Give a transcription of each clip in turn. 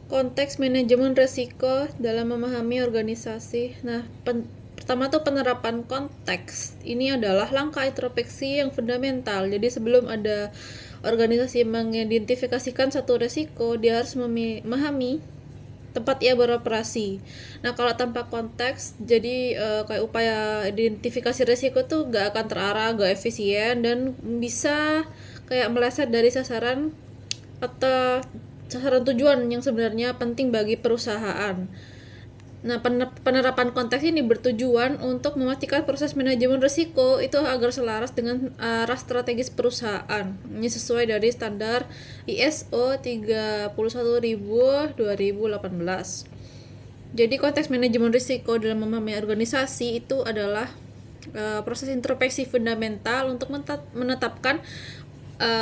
Konteks manajemen risiko dalam memahami organisasi. Nah, pertama tuh penerapan konteks. Ini adalah langkah introspeksi yang fundamental. Jadi sebelum ada organisasi mengidentifikasikan satu risiko, dia harus memahami tempat ia beroperasi. Nah, kalau tanpa konteks, jadi kayak upaya identifikasi risiko tuh gak akan terarah, gak efisien, dan bisa kayak meleset dari sasaran atau sasaran tujuan yang sebenarnya penting bagi perusahaan. Nah, penerapan konteks ini bertujuan untuk memastikan proses manajemen risiko itu agar selaras dengan arah strategis perusahaan. Ini sesuai dari standar ISO 31000/2018. Jadi konteks manajemen risiko dalam memahami organisasi itu adalah proses introspeksi fundamental untuk menetapkan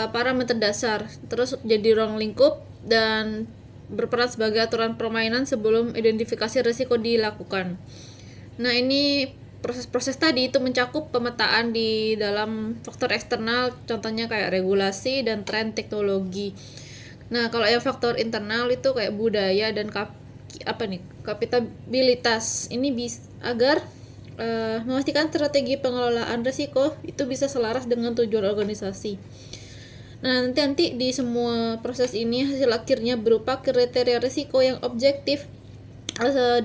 parameter dasar, terus jadi ruang lingkup dan berperan sebagai aturan permainan sebelum identifikasi risiko dilakukan. Nah, ini proses-proses tadi itu mencakup pemetaan di dalam faktor eksternal, contohnya kayak regulasi dan tren teknologi. Nah, kalau yang faktor internal itu kayak budaya dan kapitalitas. Ini agar memastikan strategi pengelolaan risiko itu bisa selaras dengan tujuan organisasi. Nah, nanti di semua proses ini hasil akhirnya berupa kriteria risiko yang objektif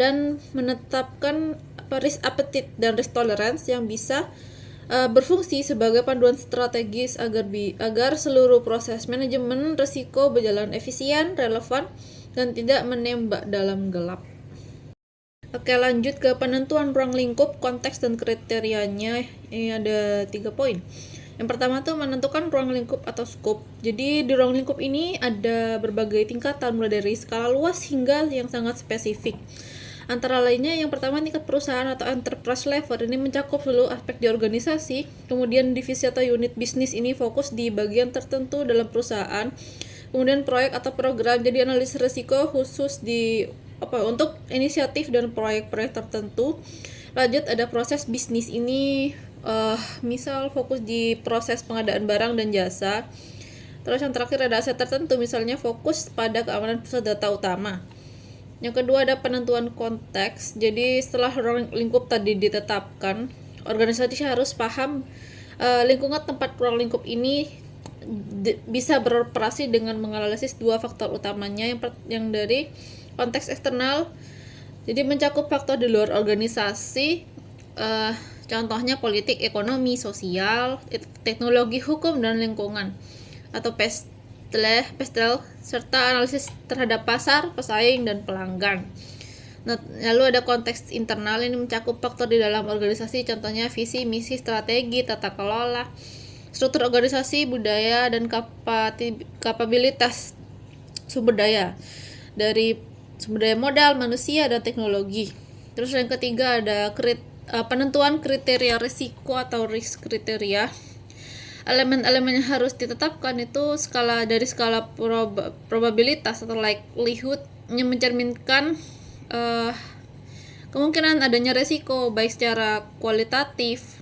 dan menetapkan risk appetite dan risk tolerance yang bisa berfungsi sebagai panduan strategis agar seluruh proses manajemen risiko berjalan efisien, relevan, dan tidak menembak dalam gelap. Oke, lanjut ke penentuan ruang lingkup, konteks, dan kriterianya. Ini ada 3 poin. Yang pertama tuh menentukan ruang lingkup atau scope. Jadi di ruang lingkup ini ada berbagai tingkatan, mulai dari skala luas hingga yang sangat spesifik. Antara lainnya yang pertama tingkat perusahaan atau enterprise level, ini mencakup seluruh aspek di organisasi. Kemudian divisi atau unit bisnis ini fokus di bagian tertentu dalam perusahaan. Kemudian proyek atau program, jadi analisis risiko khusus di untuk inisiatif dan proyek-proyek tertentu. Lanjut ada proses bisnis, ini misal fokus di proses pengadaan barang dan jasa. Terus yang terakhir ada aset tertentu, misalnya fokus pada keamanan pusat data utama. Yang kedua ada penentuan konteks. Jadi setelah ruang lingkup tadi ditetapkan, organisasi harus paham lingkungan tempat ruang lingkup ini bisa beroperasi dengan menganalisis dua faktor utamanya. Yang dari konteks eksternal, jadi mencakup faktor di luar organisasi, contohnya politik, ekonomi, sosial, teknologi, hukum, dan lingkungan, atau PESTEL, serta analisis terhadap pasar, pesaing, dan pelanggan. Nah, lalu ada konteks internal, ini mencakup faktor di dalam organisasi, contohnya visi, misi, strategi, tata kelola, struktur organisasi, budaya, dan kapabilitas sumber daya, dari sumber daya modal, manusia, dan teknologi. Terus yang ketiga ada penentuan kriteria risiko atau risk kriteria. Elemen-elemen yang harus ditetapkan itu dari skala probabilitas atau likelihood, yang mencerminkan kemungkinan adanya risiko baik secara kualitatif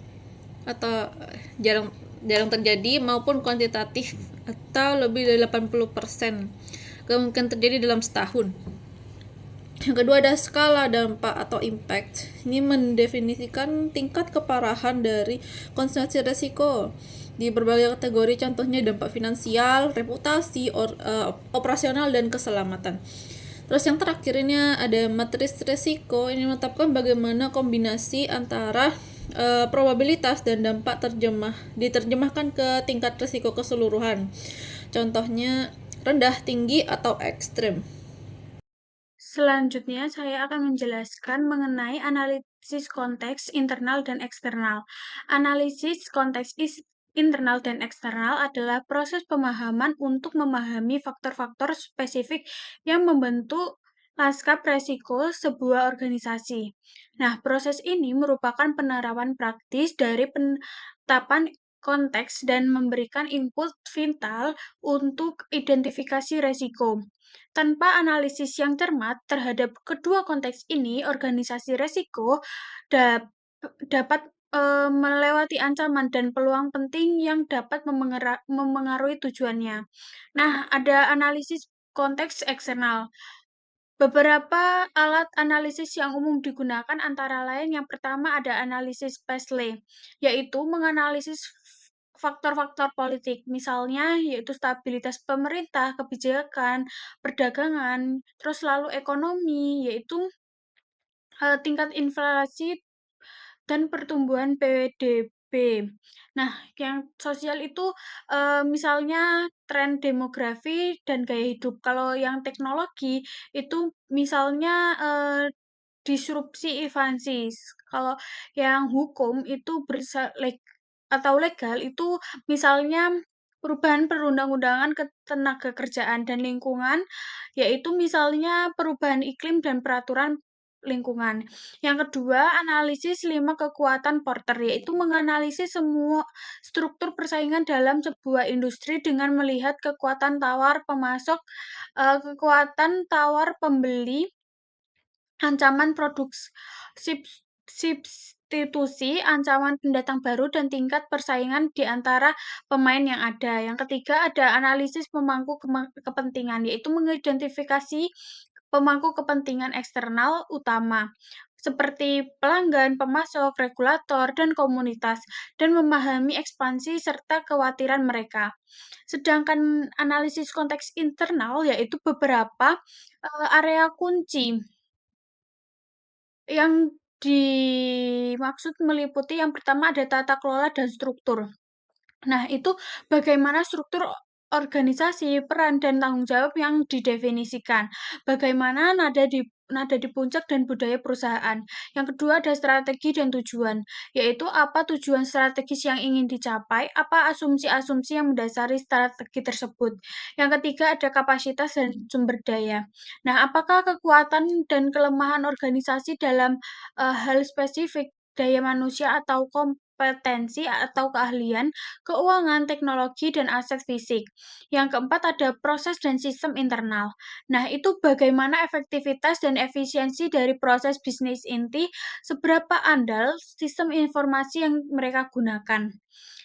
atau jarang jarang terjadi maupun kuantitatif, atau lebih dari 80% kemungkinan terjadi dalam setahun. Yang kedua ada skala dampak atau impact. Ini mendefinisikan tingkat keparahan dari konsekuensi risiko di berbagai kategori, contohnya dampak finansial, reputasi, operasional, dan keselamatan. Terus yang terakhir ini ada matris risiko. Ini menetapkan bagaimana kombinasi antara probabilitas dan dampak diterjemahkan ke tingkat risiko keseluruhan. Contohnya rendah, tinggi, atau ekstrim. Selanjutnya, saya akan menjelaskan mengenai analisis konteks internal dan eksternal. Analisis konteks internal dan eksternal adalah proses pemahaman untuk memahami faktor-faktor spesifik yang membentuk lanskap resiko sebuah organisasi. Nah, proses ini merupakan penerapan praktis dari penetapan konteks dan memberikan input vital untuk identifikasi resiko. Tanpa analisis yang cermat terhadap kedua konteks ini, organisasi resiko dapat melewati ancaman dan peluang penting yang dapat memengaruhi tujuannya. Nah, ada analisis konteks eksternal. Beberapa alat analisis yang umum digunakan antara lain yang pertama ada analisis Pesley, yaitu menganalisis faktor-faktor politik, misalnya yaitu stabilitas pemerintah, kebijakan, perdagangan, terus lalu ekonomi, yaitu tingkat inflasi dan pertumbuhan PDB. Nah, yang sosial itu misalnya tren demografi dan gaya hidup. Kalau yang teknologi itu misalnya disrupsi Ivansis. Kalau yang hukum itu atau legal itu misalnya perubahan perundang-undangan ketenaga kerjaan dan lingkungan, yaitu misalnya perubahan iklim dan peraturan lingkungan. Yang kedua, analisis 5 kekuatan Porter, yaitu menganalisis semua struktur persaingan dalam sebuah industri dengan melihat kekuatan tawar pemasok, kekuatan tawar pembeli, ancaman substitusi, ancaman pendatang baru, dan tingkat persaingan di antara pemain yang ada. Yang ketiga ada analisis pemangku kepentingan, yaitu mengidentifikasi pemangku kepentingan eksternal utama, seperti pelanggan, pemasok, regulator, dan komunitas, dan memahami ekspansi serta kekhawatiran mereka. Sedangkan analisis konteks internal, yaitu beberapa area kunci yang dimaksud meliputi yang pertama ada tata kelola dan struktur. Nah, itu bagaimana struktur organisasi, peran, dan tanggung jawab yang didefinisikan. Bagaimana nada di puncak dan budaya perusahaan. Yang kedua ada strategi dan tujuan, yaitu apa tujuan strategis yang ingin dicapai, apa asumsi-asumsi yang mendasari strategi tersebut. Yang ketiga ada kapasitas dan sumber daya. Nah, apakah kekuatan dan kelemahan organisasi dalam hal spesifik, daya manusia atau kompetensi atau keahlian, keuangan, teknologi, dan aset fisik. Yang keempat ada proses dan sistem internal. Nah, itu bagaimana efektivitas dan efisiensi dari proses bisnis inti, seberapa andal sistem informasi yang mereka gunakan.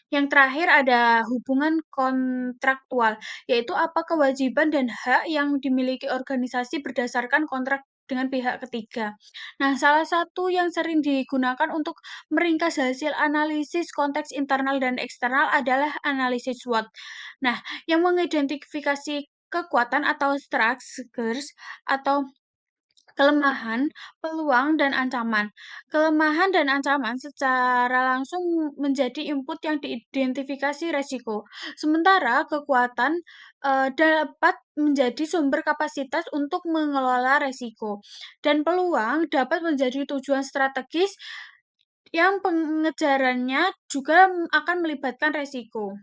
Yang terakhir ada hubungan kontraktual, yaitu apa kewajiban dan hak yang dimiliki organisasi berdasarkan kontrak dengan pihak ketiga. Nah, salah satu yang sering digunakan untuk meringkas hasil analisis konteks internal dan eksternal adalah analisis SWOT. Nah, yang mengidentifikasi kekuatan atau strengths atau kelemahan, peluang, dan ancaman. Kelemahan dan ancaman secara langsung menjadi input yang diidentifikasi resiko. Sementara kekuatan dapat menjadi sumber kapasitas untuk mengelola resiko. Dan peluang dapat menjadi tujuan strategis yang pengejarannya juga akan melibatkan resiko.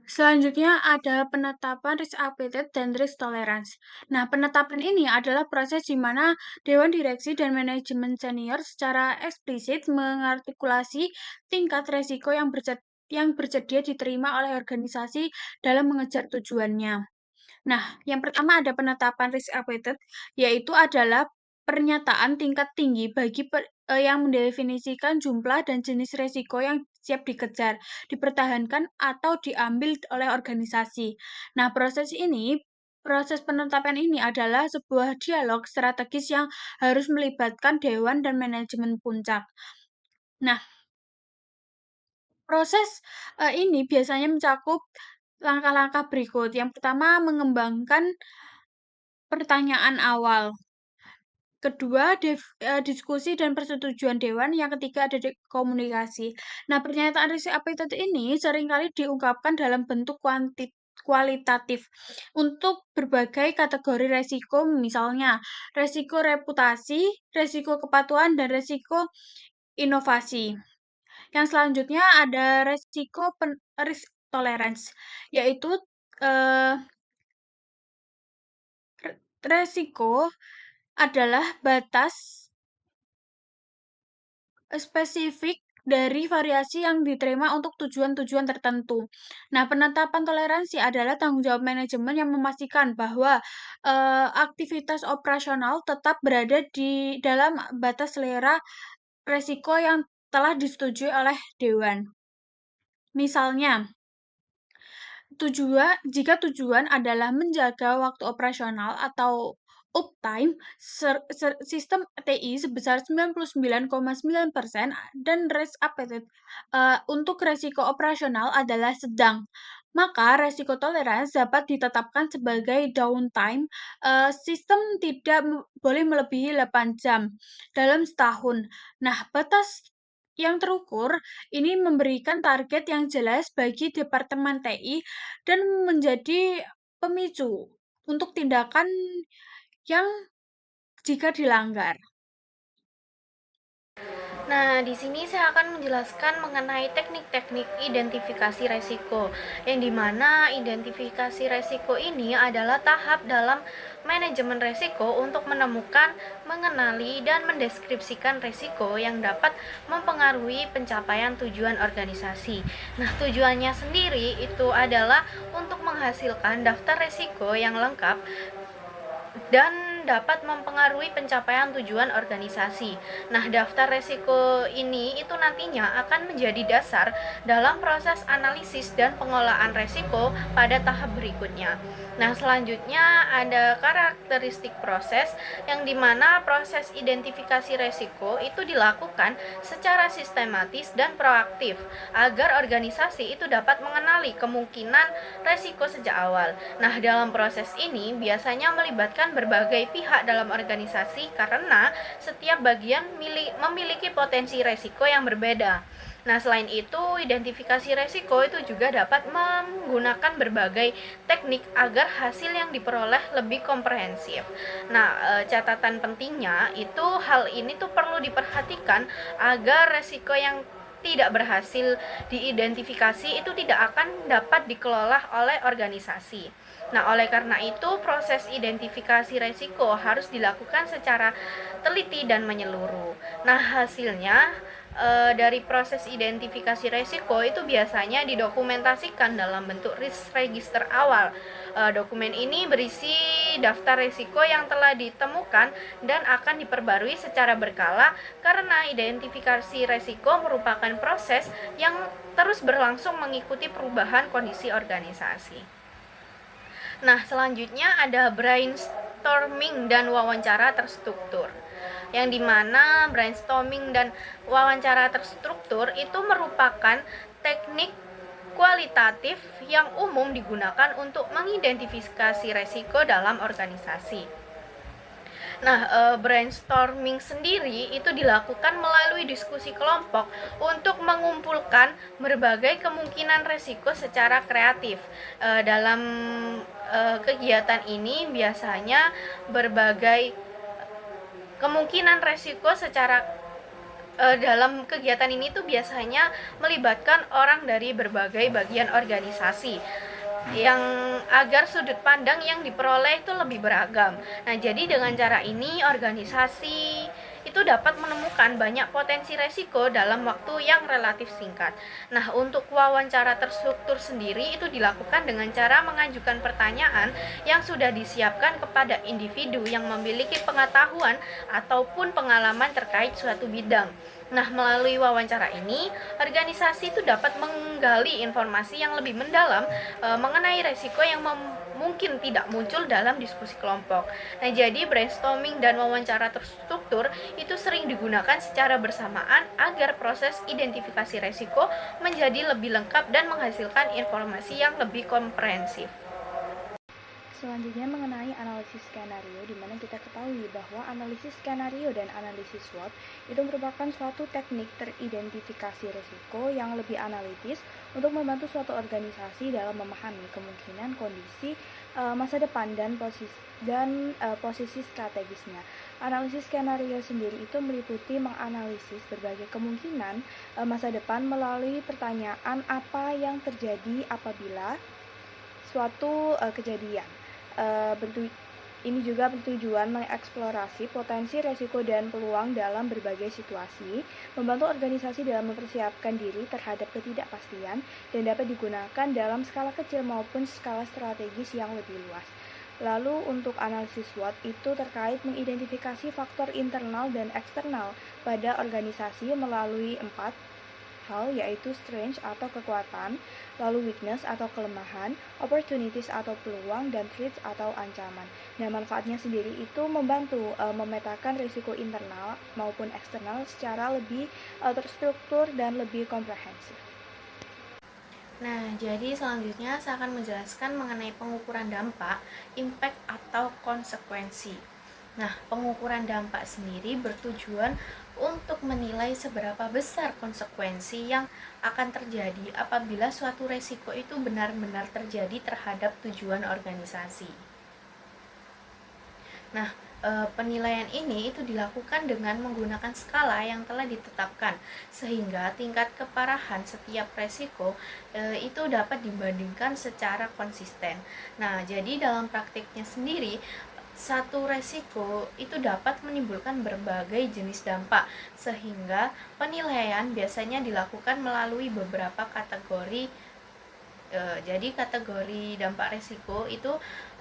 Selanjutnya ada penetapan risk appetite dan risk tolerance. Nah, penetapan ini adalah proses di mana Dewan Direksi dan Manajemen Senior secara eksplisit mengartikulasi tingkat resiko yang bersedia diterima oleh organisasi dalam mengejar tujuannya. Nah, yang pertama ada penetapan risk appetite, yaitu adalah pernyataan tingkat tinggi bagi yang mendefinisikan jumlah dan jenis resiko yang siap dikejar, dipertahankan, atau diambil oleh organisasi. Nah, proses penetapan ini adalah sebuah dialog strategis yang harus melibatkan dewan dan manajemen puncak. Nah, proses ini biasanya mencakup langkah-langkah berikut. Yang pertama, mengembangkan pertanyaan awal. Kedua, diskusi dan persetujuan dewan. Yang ketiga, ada komunikasi. Nah, pernyataan risiko appetite ini seringkali diungkapkan dalam bentuk kualitatif untuk berbagai kategori resiko, misalnya resiko reputasi, resiko kepatuhan, dan resiko inovasi. Yang selanjutnya ada risk tolerance, yaitu eh, resiko adalah batas spesifik dari variasi yang diterima untuk tujuan-tujuan tertentu. Nah, penetapan toleransi adalah tanggung jawab manajemen yang memastikan bahwa aktivitas operasional tetap berada di dalam batas selera resiko yang telah disetujui oleh dewan. Misalnya, Jika tujuan adalah menjaga waktu operasional atau uptime, sistem TI sebesar 99,9% dan risk appetite untuk resiko operasional adalah sedang. Maka resiko toleransi dapat ditetapkan sebagai downtime. Sistem tidak boleh melebihi 8 jam dalam setahun. Nah, batas yang terukur ini memberikan target yang jelas bagi Departemen TI dan menjadi pemicu untuk tindakan yang jika dilanggar. Nah, di sini saya akan menjelaskan mengenai teknik-teknik identifikasi resiko, yang dimana identifikasi resiko ini adalah tahap dalam manajemen resiko untuk menemukan, mengenali, dan mendeskripsikan resiko yang dapat mempengaruhi pencapaian tujuan organisasi. Nah, tujuannya sendiri itu adalah untuk menghasilkan daftar resiko yang lengkap dan dapat mempengaruhi pencapaian tujuan organisasi. Nah, daftar resiko ini itu nantinya akan menjadi dasar dalam proses analisis dan pengolahan resiko pada tahap berikutnya. Nah, selanjutnya ada karakteristik proses, yang dimana proses identifikasi resiko itu dilakukan secara sistematis dan proaktif agar organisasi itu dapat mengenali kemungkinan resiko sejak awal. Nah, dalam proses ini biasanya melibatkan berbagai pihak dalam organisasi karena setiap bagian memiliki potensi resiko yang berbeda. Nah, selain itu, identifikasi resiko itu juga dapat menggunakan berbagai teknik agar hasil yang diperoleh lebih komprehensif. Nah, catatan pentingnya itu hal ini tuh perlu diperhatikan agar resiko yang tidak berhasil diidentifikasi itu tidak akan dapat dikelola oleh organisasi. Nah, oleh karena itu, proses identifikasi resiko harus dilakukan secara teliti dan menyeluruh. Nah, hasilnya dari proses identifikasi resiko itu biasanya didokumentasikan dalam bentuk risk register awal. Dokumen ini berisi daftar resiko yang telah ditemukan dan akan diperbarui secara berkala karena identifikasi resiko merupakan proses yang terus berlangsung mengikuti perubahan kondisi organisasi. Nah, selanjutnya ada brainstorming dan wawancara terstruktur, yang dimana brainstorming dan wawancara terstruktur itu merupakan teknik kualitatif yang umum digunakan untuk mengidentifikasi resiko dalam organisasi. Nah, brainstorming sendiri itu dilakukan melalui diskusi kelompok untuk mengumpulkan berbagai kemungkinan resiko secara kreatif. Dalam kegiatan ini biasanya berbagai kemungkinan resiko dalam kegiatan ini tuh biasanya melibatkan orang dari berbagai bagian organisasi yang agar sudut pandang yang diperoleh itu lebih beragam. Nah, jadi dengan cara ini organisasi itu dapat menemukan banyak potensi resiko dalam waktu yang relatif singkat. Nah, untuk wawancara terstruktur sendiri itu dilakukan dengan cara mengajukan pertanyaan yang sudah disiapkan kepada individu yang memiliki pengetahuan ataupun pengalaman terkait suatu bidang. Nah, melalui wawancara ini, organisasi itu dapat menggali informasi yang lebih mendalam mengenai resiko yang mungkin tidak muncul dalam diskusi kelompok. Nah, jadi brainstorming dan wawancara terstruktur itu sering digunakan secara bersamaan agar proses identifikasi resiko menjadi lebih lengkap dan menghasilkan informasi yang lebih komprehensif. Selanjutnya mengenai analisis skenario, di mana kita ketahui bahwa analisis skenario dan analisis SWOT itu merupakan suatu teknik teridentifikasi risiko yang lebih analitis untuk membantu suatu organisasi dalam memahami kemungkinan kondisi masa depan dan posisi strategisnya. Analisis skenario sendiri itu meliputi menganalisis berbagai kemungkinan masa depan melalui pertanyaan apa yang terjadi apabila suatu kejadian. Ini juga bertujuan mengeksplorasi potensi, resiko, dan peluang dalam berbagai situasi, membantu organisasi dalam mempersiapkan diri terhadap ketidakpastian, dan dapat digunakan dalam skala kecil maupun skala strategis yang lebih luas. Lalu untuk analisis SWOT itu terkait mengidentifikasi faktor internal dan eksternal pada organisasi melalui 4 hal, yaitu strength atau kekuatan, lalu weakness atau kelemahan, opportunities atau peluang, dan threats atau ancaman. Nah, manfaatnya sendiri itu membantu memetakan risiko internal maupun eksternal secara lebih terstruktur dan lebih komprehensif. Nah, jadi selanjutnya saya akan menjelaskan mengenai pengukuran dampak, impact atau konsekuensi. Nah, pengukuran dampak sendiri bertujuan untuk menilai seberapa besar konsekuensi yang akan terjadi apabila suatu resiko itu benar-benar terjadi terhadap tujuan organisasi. Nah, penilaian ini itu dilakukan dengan menggunakan skala yang telah ditetapkan, sehingga tingkat keparahan setiap resiko itu dapat dibandingkan secara konsisten. Nah, jadi dalam praktiknya sendiri, satu resiko itu dapat menimbulkan berbagai jenis dampak, sehingga penilaian biasanya dilakukan melalui beberapa kategori. Jadi kategori dampak resiko itu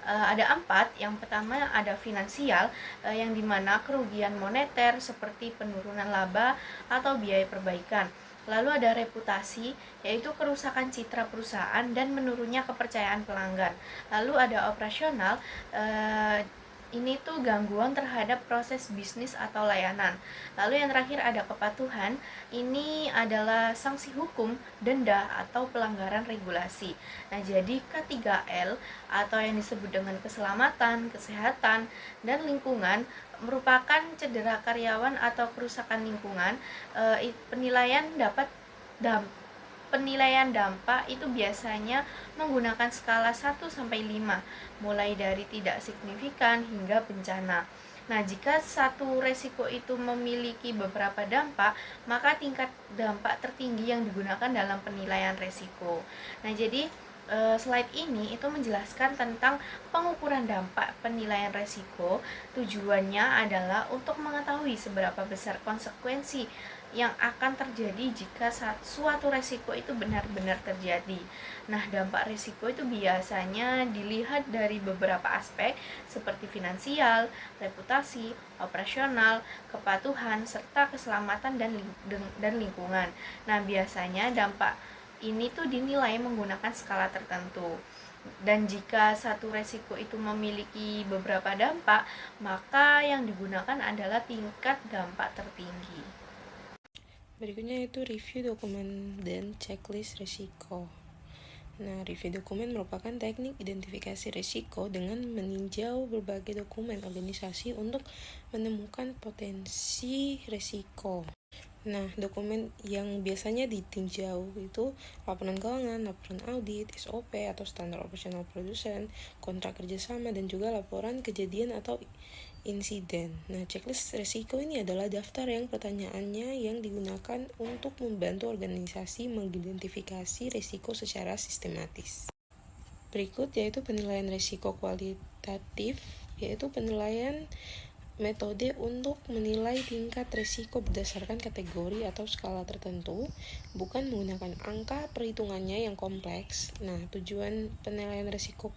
ada 4. Yang pertama ada finansial, yang dimana kerugian moneter seperti penurunan laba atau biaya perbaikan. Lalu ada reputasi, yaitu kerusakan citra perusahaan dan menurunnya kepercayaan pelanggan. Lalu ada operasional, ini tuh gangguan terhadap proses bisnis atau layanan. Lalu yang terakhir ada kepatuhan, ini adalah sanksi hukum, denda, atau pelanggaran regulasi. Nah, jadi K3L atau yang disebut dengan keselamatan, kesehatan, dan lingkungan merupakan cedera karyawan atau kerusakan lingkungan. Penilaian dampak itu biasanya menggunakan skala 1-5, mulai dari tidak signifikan hingga bencana. Nah, jika satu resiko itu memiliki beberapa dampak, maka tingkat dampak tertinggi yang digunakan dalam penilaian resiko. Nah, jadi slide ini itu menjelaskan tentang pengukuran dampak penilaian resiko. Tujuannya adalah untuk mengetahui seberapa besar konsekuensi yang akan terjadi jika suatu resiko itu benar-benar terjadi. Nah, dampak resiko itu biasanya dilihat dari beberapa aspek seperti finansial, reputasi, operasional, kepatuhan, serta keselamatan dan lingkungan. Nah, biasanya dampak ini tuh dinilai menggunakan skala tertentu. Dan jika satu resiko itu memiliki beberapa dampak, maka yang digunakan adalah tingkat dampak tertinggi. Berikutnya itu review dokumen dan checklist risiko. Nah, review dokumen merupakan teknik identifikasi risiko dengan meninjau berbagai dokumen organisasi untuk menemukan potensi risiko. Nah, dokumen yang biasanya ditinjau itu laporan keuangan, laporan audit, SOP atau standar operasional produsen, kontrak kerjasama, dan juga laporan kejadian atau insiden. Nah, checklist risiko ini adalah daftar yang pertanyaannya yang digunakan untuk membantu organisasi mengidentifikasi risiko secara sistematis. Berikut yaitu penilaian risiko kualitatif, yaitu penilaian metode untuk menilai tingkat risiko berdasarkan kategori atau skala tertentu, bukan menggunakan angka perhitungannya yang kompleks. Nah, tujuan penilaian risiko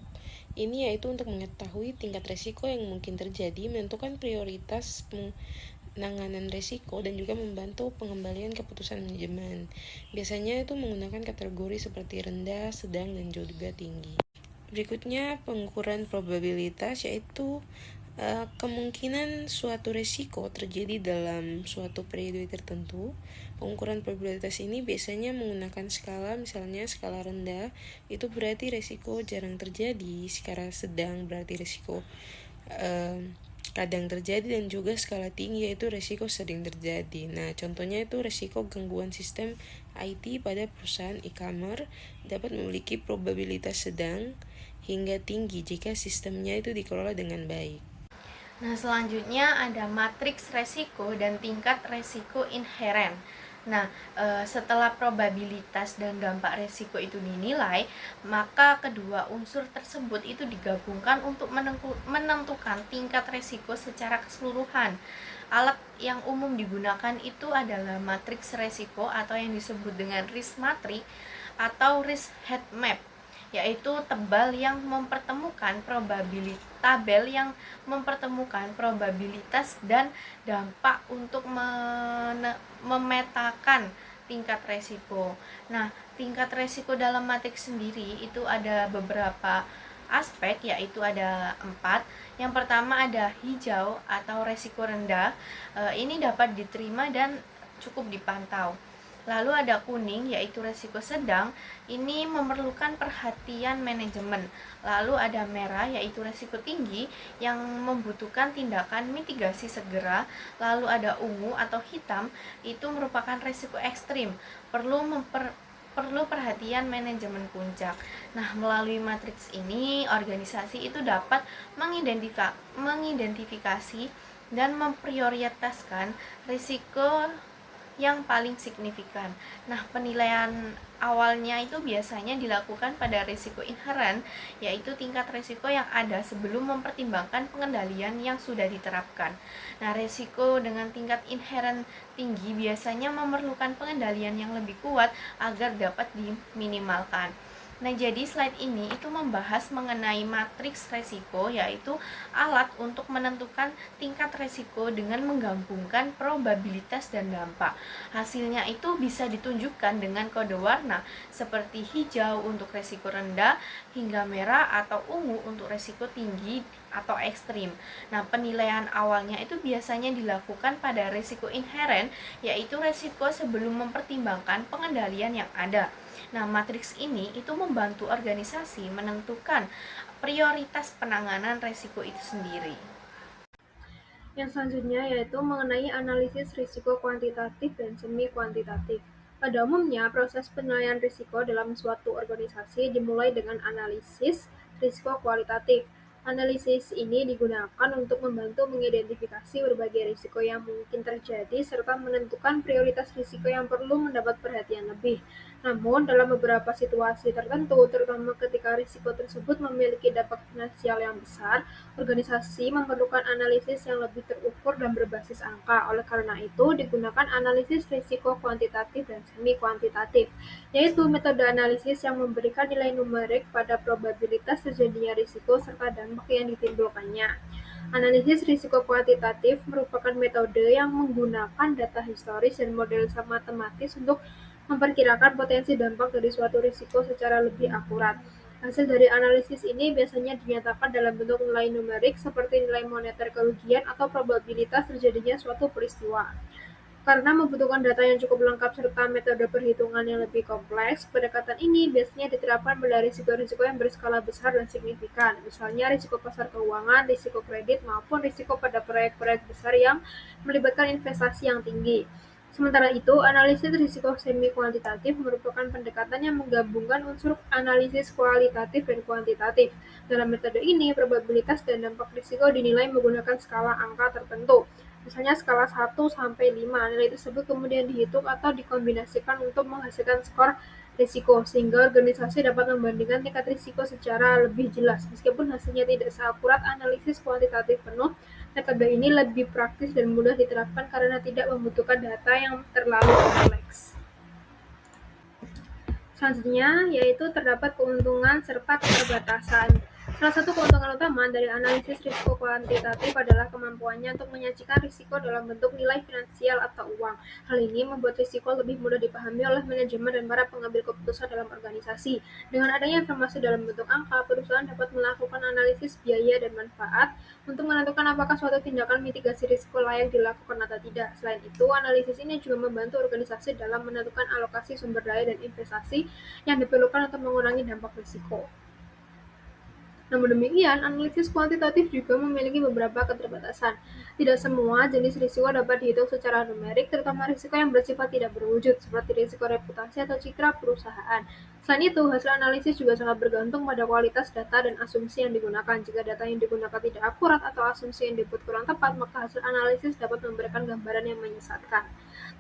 ini yaitu untuk mengetahui tingkat risiko yang mungkin terjadi, menentukan prioritas penanganan risiko, dan juga membantu pengembalian keputusan manajemen. Biasanya itu menggunakan kategori seperti rendah, sedang, dan juga tinggi. Berikutnya pengukuran probabilitas, yaitu kemungkinan suatu risiko terjadi dalam suatu periode tertentu. Pengukuran probabilitas ini biasanya menggunakan skala, misalnya skala rendah itu berarti risiko jarang terjadi, skala sedang berarti risiko kadang terjadi, dan juga skala tinggi yaitu risiko sering terjadi. Nah, contohnya itu risiko gangguan sistem IT pada perusahaan e-commerce dapat memiliki probabilitas sedang hingga tinggi jika sistemnya itu dikelola dengan baik. Nah, selanjutnya ada matriks resiko dan tingkat resiko inheren. Nah, setelah probabilitas dan dampak resiko itu dinilai, maka kedua unsur tersebut itu digabungkan untuk menentukan tingkat resiko secara keseluruhan. Alat yang umum digunakan itu adalah matriks resiko atau yang disebut dengan risk matrix atau risk heat map, yaitu tabel yang mempertemukan probabilitas dan dampak untuk memetakan tingkat resiko. Nah, tingkat resiko dalam matriks sendiri itu ada beberapa aspek, yaitu ada 4. Yang pertama ada hijau atau resiko rendah. Ini dapat diterima dan cukup dipantau. Lalu ada kuning, yaitu resiko sedang. Ini memerlukan perhatian manajemen. Lalu ada merah, yaitu resiko tinggi yang membutuhkan tindakan mitigasi segera. Lalu ada ungu atau hitam, itu merupakan resiko ekstrim, perlu perhatian manajemen puncak. Nah, melalui matriks ini, organisasi itu dapat mengidentifikasi dan memprioritaskan risiko yang paling signifikan. Nah, penilaian awalnya itu biasanya dilakukan pada risiko inheren, yaitu tingkat risiko yang ada sebelum mempertimbangkan pengendalian yang sudah diterapkan. Nah, risiko dengan tingkat inheren tinggi biasanya memerlukan pengendalian yang lebih kuat agar dapat diminimalkan. Nah, jadi slide ini itu membahas mengenai matriks resiko, yaitu alat untuk menentukan tingkat resiko dengan menggabungkan probabilitas dan dampak. Hasilnya itu bisa ditunjukkan dengan kode warna seperti hijau untuk resiko rendah hingga merah atau ungu untuk resiko tinggi atau ekstrim. Nah, penilaian awalnya itu biasanya dilakukan pada resiko inheren, yaitu resiko sebelum mempertimbangkan pengendalian yang ada. Nah, matriks ini itu membantu organisasi menentukan prioritas penanganan risiko itu sendiri. Yang selanjutnya yaitu mengenai analisis risiko kuantitatif dan semi kuantitatif. Pada umumnya, proses penilaian risiko dalam suatu organisasi dimulai dengan analisis risiko kualitatif. Analisis ini digunakan untuk membantu mengidentifikasi berbagai risiko yang mungkin terjadi serta menentukan prioritas risiko yang perlu mendapat perhatian lebih. Namun, dalam beberapa situasi tertentu, terutama ketika risiko tersebut memiliki dampak finansial yang besar, organisasi memerlukan analisis yang lebih terukur dan berbasis angka. Oleh karena itu, digunakan analisis risiko kuantitatif dan semi kuantitatif, yaitu metode analisis yang memberikan nilai numerik pada probabilitas terjadinya risiko serta dampak yang ditimbulkannya. Analisis risiko kuantitatif merupakan metode yang menggunakan data historis dan model matematis untuk memperkirakan potensi dampak dari suatu risiko secara lebih akurat. Hasil dari analisis ini biasanya dinyatakan dalam bentuk nilai numerik seperti nilai moneter kerugian atau probabilitas terjadinya suatu peristiwa. Karena membutuhkan data yang cukup lengkap serta metode perhitungan yang lebih kompleks, pendekatan ini biasanya diterapkan pada risiko-risiko yang berskala besar dan signifikan, misalnya risiko pasar keuangan, risiko kredit, maupun risiko pada proyek-proyek besar yang melibatkan investasi yang tinggi. Sementara itu, analisis risiko semi kuantitatif merupakan pendekatan yang menggabungkan unsur analisis kualitatif dan kuantitatif. Dalam metode ini, probabilitas dan dampak risiko dinilai menggunakan skala angka tertentu. Misalnya skala 1 sampai 5. Nilai tersebut kemudian dihitung atau dikombinasikan untuk menghasilkan skor risiko, sehingga organisasi dapat membandingkan tingkat risiko secara lebih jelas. Meskipun hasilnya tidak seakurat analisis kuantitatif penuh, metode ini lebih praktis dan mudah diterapkan karena tidak membutuhkan data yang terlalu kompleks. Selanjutnya, yaitu terdapat keuntungan serta keterbatasan. Salah satu keuntungan utama dari analisis risiko kuantitatif adalah kemampuannya untuk menyajikan risiko dalam bentuk nilai finansial atau uang. Hal ini membuat risiko lebih mudah dipahami oleh manajemen dan para pengambil keputusan dalam organisasi. Dengan adanya informasi dalam bentuk angka, perusahaan dapat melakukan analisis biaya dan manfaat untuk menentukan apakah suatu tindakan mitigasi risiko layak dilakukan atau tidak. Selain itu, analisis ini juga membantu organisasi dalam menentukan alokasi sumber daya dan investasi yang diperlukan untuk mengurangi dampak risiko. Namun demikian, analisis kuantitatif juga memiliki beberapa keterbatasan. Tidak semua jenis risiko dapat dihitung secara numerik, terutama risiko yang bersifat tidak berwujud, seperti risiko reputasi atau citra perusahaan. Selain itu, hasil analisis juga sangat bergantung pada kualitas data dan asumsi yang digunakan. Jika data yang digunakan tidak akurat atau asumsi yang dibuat kurang tepat, maka hasil analisis dapat memberikan gambaran yang menyesatkan.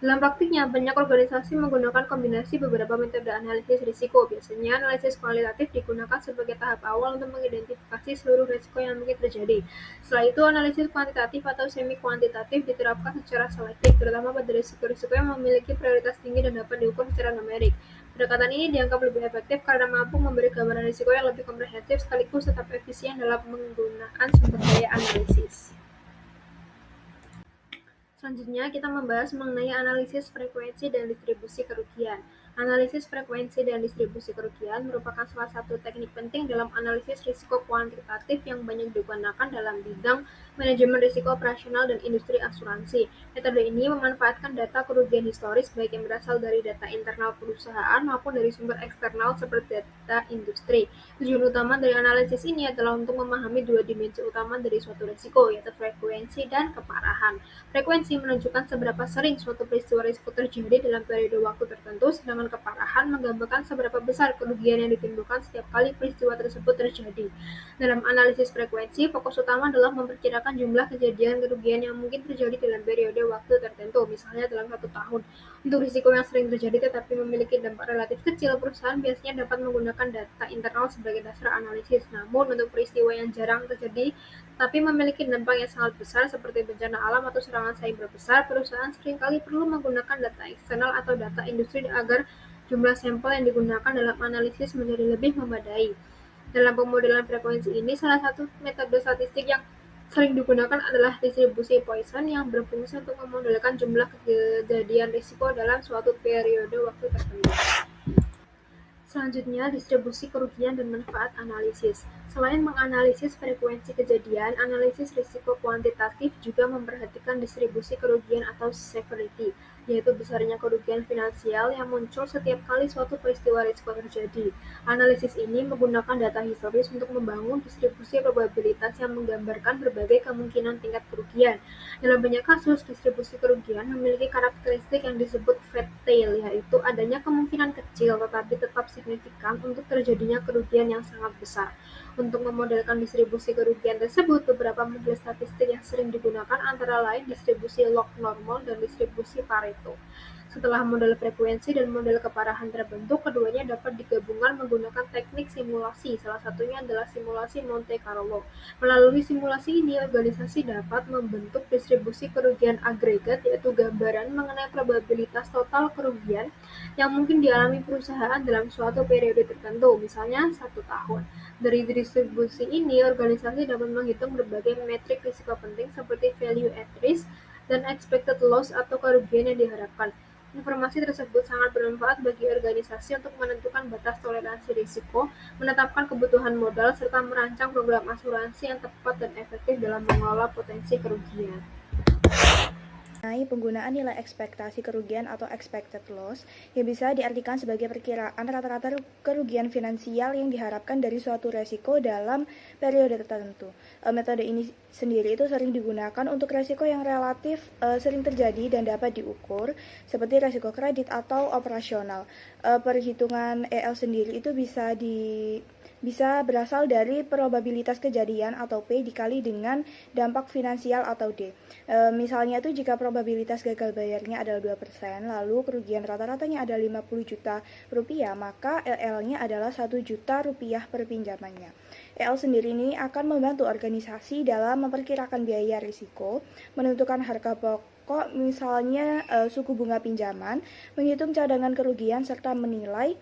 Dalam praktiknya, banyak organisasi menggunakan kombinasi beberapa metode analisis risiko. Biasanya, analisis kualitatif digunakan sebagai tahap awal untuk mengidentifikasi seluruh risiko yang mungkin terjadi. Setelah itu, analisis kuantitatif atau semi kuantitatif diterapkan secara selektif, terutama pada risiko-risiko yang memiliki prioritas tinggi dan dapat diukur secara numerik. Pendekatan ini dianggap lebih efektif karena mampu memberi gambaran risiko yang lebih komprehensif sekaligus tetap efisien dalam menggunakan sumber daya analisis. Selanjutnya, kita membahas mengenai analisis frekuensi dan distribusi kerugian. Analisis frekuensi dan distribusi kerugian merupakan salah satu teknik penting dalam analisis risiko kuantitatif yang banyak digunakan dalam bidang manajemen risiko operasional dan industri asuransi. Metode ini memanfaatkan data kerugian historis baik yang berasal dari data internal perusahaan maupun dari sumber eksternal seperti data industri. Tujuan utama dari analisis ini adalah untuk memahami dua dimensi utama dari suatu risiko, yaitu frekuensi dan keparahan. Frekuensi menunjukkan seberapa sering suatu peristiwa risiko terjadi dalam periode waktu tertentu, sedangkan keparahan menggambarkan seberapa besar kerugian yang ditimbulkan setiap kali peristiwa tersebut terjadi. Dalam analisis frekuensi, fokus utama adalah memperkirakan jumlah kejadian kerugian yang mungkin terjadi dalam periode waktu tertentu, misalnya dalam 1 tahun. Untuk risiko yang sering terjadi tetapi memiliki dampak relatif kecil, perusahaan biasanya dapat menggunakan data internal sebagai dasar analisis. Namun, untuk peristiwa yang jarang terjadi tetapi memiliki dampak yang sangat besar seperti bencana alam atau serangan cyber besar, perusahaan seringkali perlu menggunakan data eksternal atau data industri agar jumlah sampel yang digunakan dalam analisis menjadi lebih memadai. Dalam pemodelan frekuensi ini, salah satu metode statistik yang sering digunakan adalah distribusi Poisson yang berfungsi untuk memodelkan jumlah kejadian risiko dalam suatu periode waktu tertentu. Selanjutnya, distribusi kerugian dan manfaat analisis. Selain menganalisis frekuensi kejadian, analisis risiko kuantitatif juga memperhatikan distribusi kerugian atau severity, yaitu besarnya kerugian finansial yang muncul setiap kali suatu peristiwa risiko terjadi. Analisis ini menggunakan data historis untuk membangun distribusi probabilitas yang menggambarkan berbagai kemungkinan tingkat kerugian. Dalam banyak kasus, distribusi kerugian memiliki karakteristik yang disebut fat tail, yaitu adanya kemungkinan kecil tetapi tetap signifikan untuk terjadinya kerugian yang sangat besar. Untuk memodelkan distribusi kerugian tersebut, beberapa model statistik yang sering digunakan antara lain distribusi log normal dan distribusi Pareto. Setelah model frekuensi dan model keparahan terbentuk, keduanya dapat digabungkan menggunakan teknik simulasi. Salah satunya adalah simulasi Monte Carlo. Melalui simulasi ini, organisasi dapat membentuk distribusi kerugian agregat, yaitu gambaran mengenai probabilitas total kerugian yang mungkin dialami perusahaan dalam suatu periode tertentu, misalnya 1 tahun. Dari distribusi ini, organisasi dapat menghitung berbagai metrik risiko penting seperti value at risk dan expected loss atau kerugian yang diharapkan. Informasi tersebut sangat bermanfaat bagi organisasi untuk menentukan batas toleransi risiko, menetapkan kebutuhan modal, serta merancang program asuransi yang tepat dan efektif dalam mengelola potensi kerugian. Mengenai penggunaan nilai ekspektasi kerugian atau expected loss yang bisa diartikan sebagai perkiraan rata-rata kerugian finansial yang diharapkan dari suatu resiko dalam periode tertentu. Metode ini sendiri itu sering digunakan untuk resiko yang relatif sering terjadi dan dapat diukur seperti resiko kredit atau operasional. Perhitungan EL sendiri itu bisa berasal dari probabilitas kejadian atau P dikali dengan dampak finansial atau D. Misalnya itu jika probabilitas gagal bayarnya adalah 2%, lalu kerugian rata-ratanya ada 50 juta rupiah, maka EL-nya adalah 1 juta rupiah per pinjamannya. EL sendiri ini akan membantu organisasi dalam memperkirakan biaya risiko, menentukan harga pokok, misalnya suku bunga pinjaman, menghitung cadangan kerugian, serta menilai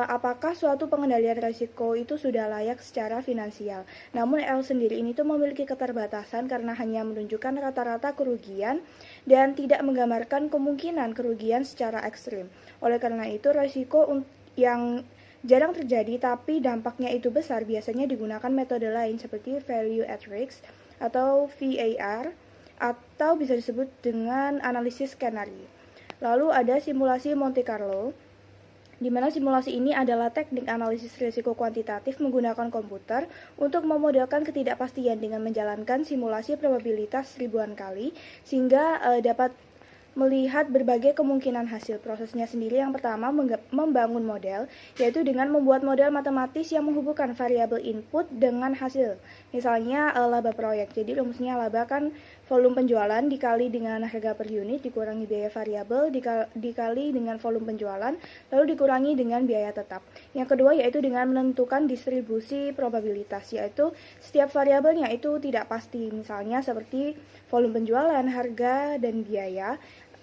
apakah suatu pengendalian risiko itu sudah layak secara finansial. Namun EL sendiri ini tuh memiliki keterbatasan karena hanya menunjukkan rata-rata kerugian dan tidak menggambarkan kemungkinan kerugian secara ekstrim. Oleh karena itu, risiko yang jarang terjadi tapi dampaknya itu besar biasanya digunakan metode lain seperti value at risk atau VAR atau bisa disebut dengan analisis skenario. Lalu ada simulasi Monte Carlo, di mana simulasi ini adalah teknik analisis risiko kuantitatif menggunakan komputer untuk memodelkan ketidakpastian dengan menjalankan simulasi probabilitas ribuan kali sehingga dapat melihat berbagai kemungkinan hasil. Prosesnya sendiri yang pertama membangun model, yaitu dengan membuat model matematis yang menghubungkan variabel input dengan hasil. Misalnya laba proyek. Jadi rumusnya laba kan volume penjualan dikali dengan harga per unit dikurangi biaya variabel dikali dengan volume penjualan lalu dikurangi dengan biaya tetap. Yang kedua yaitu dengan menentukan distribusi probabilitas, yaitu setiap variabelnya itu tidak pasti. Misalnya seperti volume penjualan, harga, dan biaya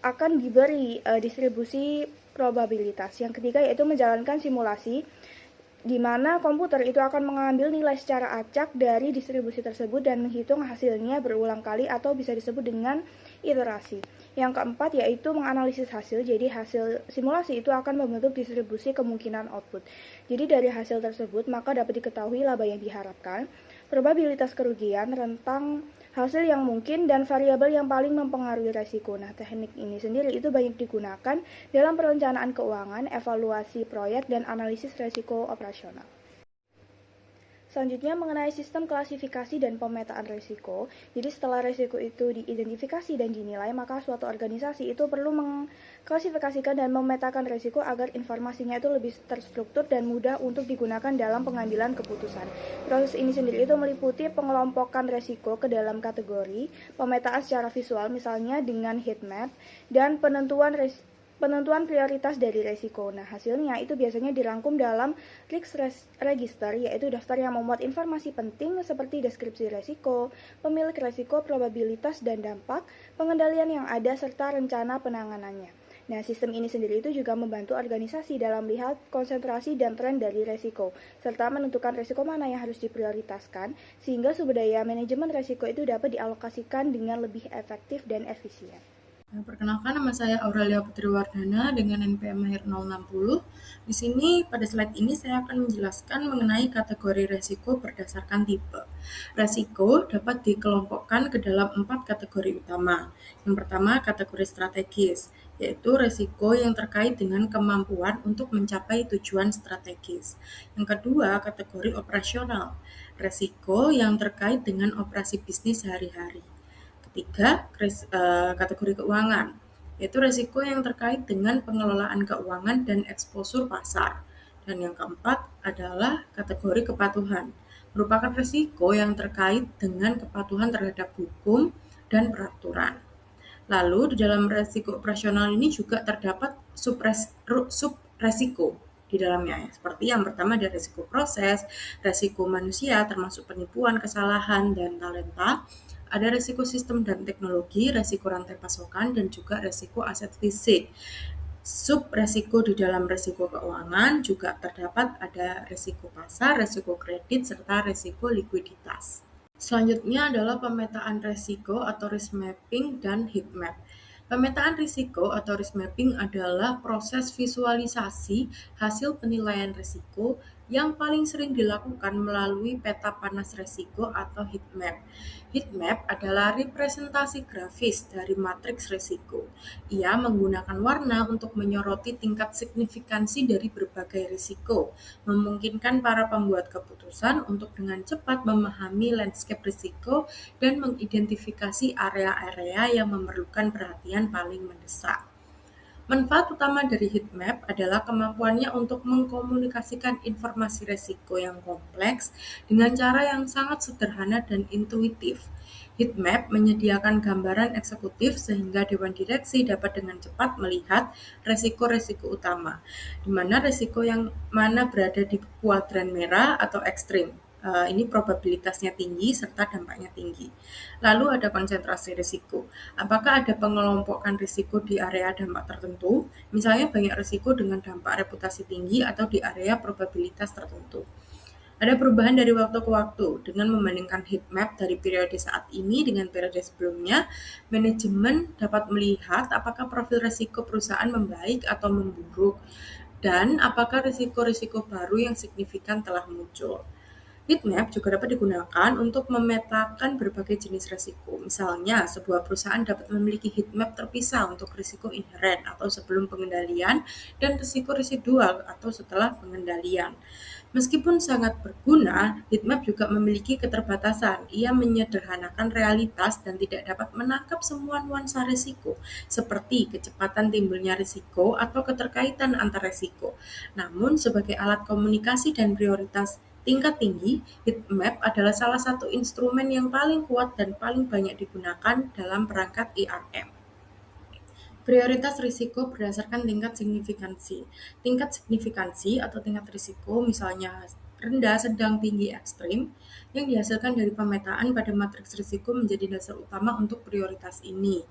akan diberi distribusi probabilitas. Yang ketiga yaitu menjalankan simulasi di mana komputer itu akan mengambil nilai secara acak dari distribusi tersebut dan menghitung hasilnya berulang kali atau bisa disebut dengan iterasi. Yang keempat yaitu menganalisis hasil. Jadi hasil simulasi itu akan membentuk distribusi kemungkinan output. Jadi dari hasil tersebut maka dapat diketahui laba yang diharapkan, probabilitas kerugian, rentang hasil yang mungkin, dan variabel yang paling mempengaruhi resiko. Nah, teknik ini sendiri itu banyak digunakan dalam perencanaan keuangan, evaluasi proyek, dan analisis resiko operasional. Selanjutnya mengenai sistem klasifikasi dan pemetaan risiko. Jadi setelah risiko itu diidentifikasi dan dinilai, maka suatu organisasi itu perlu mengklasifikasikan dan memetakan risiko agar informasinya itu lebih terstruktur dan mudah untuk digunakan dalam pengambilan keputusan. Proses ini sendiri itu meliputi pengelompokan risiko ke dalam kategori, pemetaan secara visual misalnya dengan heat map, dan penentuan prioritas dari resiko. Nah, hasilnya itu biasanya dirangkum dalam risk register, yaitu daftar yang memuat informasi penting seperti deskripsi resiko, pemilik resiko, probabilitas dan dampak, pengendalian yang ada, serta rencana penanganannya. Nah, sistem ini sendiri itu juga membantu organisasi dalam melihat konsentrasi dan tren dari resiko, serta menentukan resiko mana yang harus diprioritaskan, sehingga sumber daya manajemen resiko itu dapat dialokasikan dengan lebih efektif dan efisien. Perkenalkan, nama saya Aurelia Putri Wardana dengan NPM Mahir 060. Di sini pada slide ini saya akan menjelaskan mengenai kategori resiko berdasarkan tipe. Resiko dapat dikelompokkan ke dalam 4 kategori utama. Yang pertama, kategori strategis, yaitu resiko yang terkait dengan kemampuan untuk mencapai tujuan strategis. Yang kedua, kategori operasional, resiko yang terkait dengan operasi bisnis sehari-hari. Ketiga, kategori keuangan, yaitu risiko yang terkait dengan pengelolaan keuangan dan eksposur pasar. Dan yang keempat adalah kategori kepatuhan, merupakan risiko yang terkait dengan kepatuhan terhadap hukum dan peraturan. Lalu di dalam risiko operasional ini juga terdapat sub-resiko di dalamnya, seperti yang pertama ada risiko proses, risiko manusia termasuk penipuan, kesalahan, dan talenta. Ada risiko sistem dan teknologi, risiko rantai pasokan, dan juga risiko aset fisik. Sub-resiko di dalam risiko keuangan juga terdapat ada risiko pasar, risiko kredit, serta risiko likuiditas. Selanjutnya adalah pemetaan risiko atau risk mapping dan heat map. Pemetaan risiko atau risk mapping adalah proses visualisasi hasil penilaian risiko yang paling sering dilakukan melalui peta panas risiko atau heat map. Heat map adalah representasi grafis dari matriks risiko. Ia menggunakan warna untuk menyoroti tingkat signifikansi dari berbagai risiko, memungkinkan para pembuat keputusan untuk dengan cepat memahami landscape risiko dan mengidentifikasi area-area yang memerlukan perhatian paling mendesak. Manfaat utama dari heat map adalah kemampuannya untuk mengkomunikasikan informasi risiko yang kompleks dengan cara yang sangat sederhana dan intuitif. Heat map menyediakan gambaran eksekutif sehingga Dewan Direksi dapat dengan cepat melihat risiko-risiko utama, di mana risiko yang mana berada di kuadran merah atau ekstrim. Ini probabilitasnya tinggi serta dampaknya tinggi. Lalu ada konsentrasi risiko. Apakah ada pengelompokan risiko di area dampak tertentu? Misalnya banyak risiko dengan dampak reputasi tinggi atau di area probabilitas tertentu. Ada perubahan dari waktu ke waktu. Dengan membandingkan heat map dari periode saat ini dengan periode sebelumnya, manajemen dapat melihat apakah profil risiko perusahaan membaik atau memburuk, dan apakah risiko-risiko baru yang signifikan telah muncul. Heat map juga dapat digunakan untuk memetakan berbagai jenis risiko. Misalnya, sebuah perusahaan dapat memiliki heat map terpisah untuk risiko inheren atau sebelum pengendalian dan risiko residual atau setelah pengendalian. Meskipun sangat berguna, heat map juga memiliki keterbatasan. Ia menyederhanakan realitas dan tidak dapat menangkap semua nuansa risiko, seperti kecepatan timbulnya risiko atau keterkaitan antar risiko. Namun, sebagai alat komunikasi dan prioritas tingkat tinggi, heat map adalah salah satu instrumen yang paling kuat dan paling banyak digunakan dalam perangkat ERM. Prioritas risiko berdasarkan tingkat signifikansi. Tingkat signifikansi atau tingkat risiko misalnya rendah, sedang, tinggi, ekstrim, yang dihasilkan dari pemetaan pada matriks risiko menjadi dasar utama untuk prioritas ini.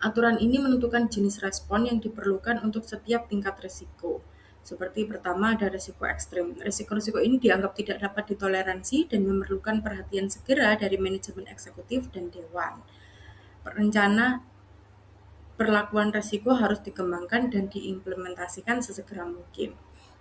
Aturan ini menentukan jenis respon yang diperlukan untuk setiap tingkat risiko. Seperti pertama ada risiko ekstrim. Risiko-risiko ini dianggap tidak dapat ditoleransi dan memerlukan perhatian segera dari manajemen eksekutif dan dewan. perlakuan resiko harus dikembangkan dan diimplementasikan sesegera mungkin.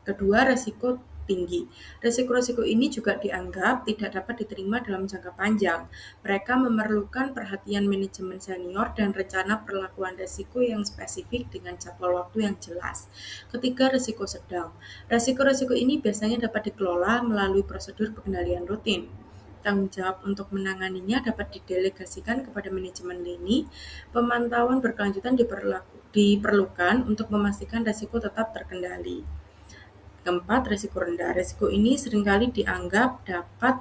Kedua, resiko tinggi. Resiko-resiko ini juga dianggap tidak dapat diterima dalam jangka panjang. Mereka memerlukan perhatian manajemen senior dan rencana perlakuan resiko yang spesifik dengan jadwal waktu yang jelas. Ketiga, resiko sedang. Resiko-resiko ini biasanya dapat dikelola melalui prosedur pengendalian rutin. Tanggung jawab untuk menanganinya dapat didelegasikan kepada manajemen lini. Pemantauan berkelanjutan diperlukan untuk memastikan resiko tetap terkendali. Keempat, resiko rendah. Resiko ini seringkali dianggap dapat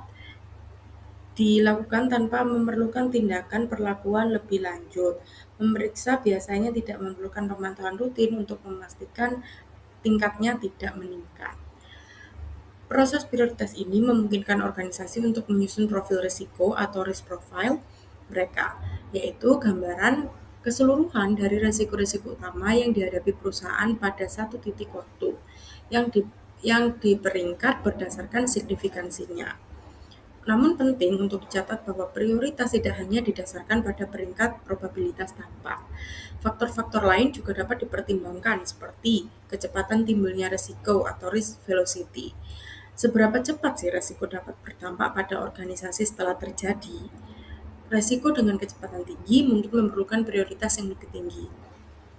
dilakukan tanpa memerlukan tindakan perlakuan lebih lanjut. Memeriksa biasanya tidak memerlukan pemantauan rutin untuk memastikan tingkatnya tidak meningkat. Proses prioritas ini memungkinkan organisasi untuk menyusun profil risiko atau risk profile mereka, yaitu gambaran keseluruhan dari risiko-risiko utama yang dihadapi perusahaan pada satu titik waktu, yang diperingkat berdasarkan signifikansinya. Namun penting untuk dicatat bahwa prioritas tidak hanya didasarkan pada peringkat probabilitas dampak. Faktor-faktor lain juga dapat dipertimbangkan seperti kecepatan timbulnya risiko atau risk velocity. Seberapa cepat sih risiko dapat berdampak pada organisasi setelah terjadi? Risiko dengan kecepatan tinggi mungkin memerlukan prioritas yang lebih tinggi.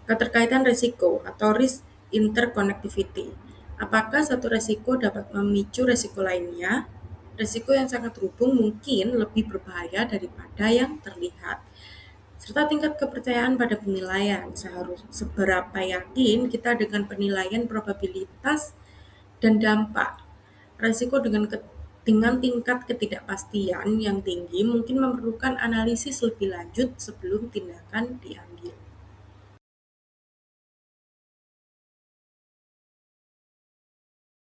Keterkaitan risiko atau risk interconnectivity. Apakah satu risiko dapat memicu risiko lainnya? Risiko yang sangat terhubung mungkin lebih berbahaya daripada yang terlihat. Serta tingkat kepercayaan pada penilaian. Seberapa yakin kita dengan penilaian probabilitas dan dampak. Risiko dengan tingkat ketidakpastian yang tinggi mungkin memerlukan analisis lebih lanjut sebelum tindakan diambil.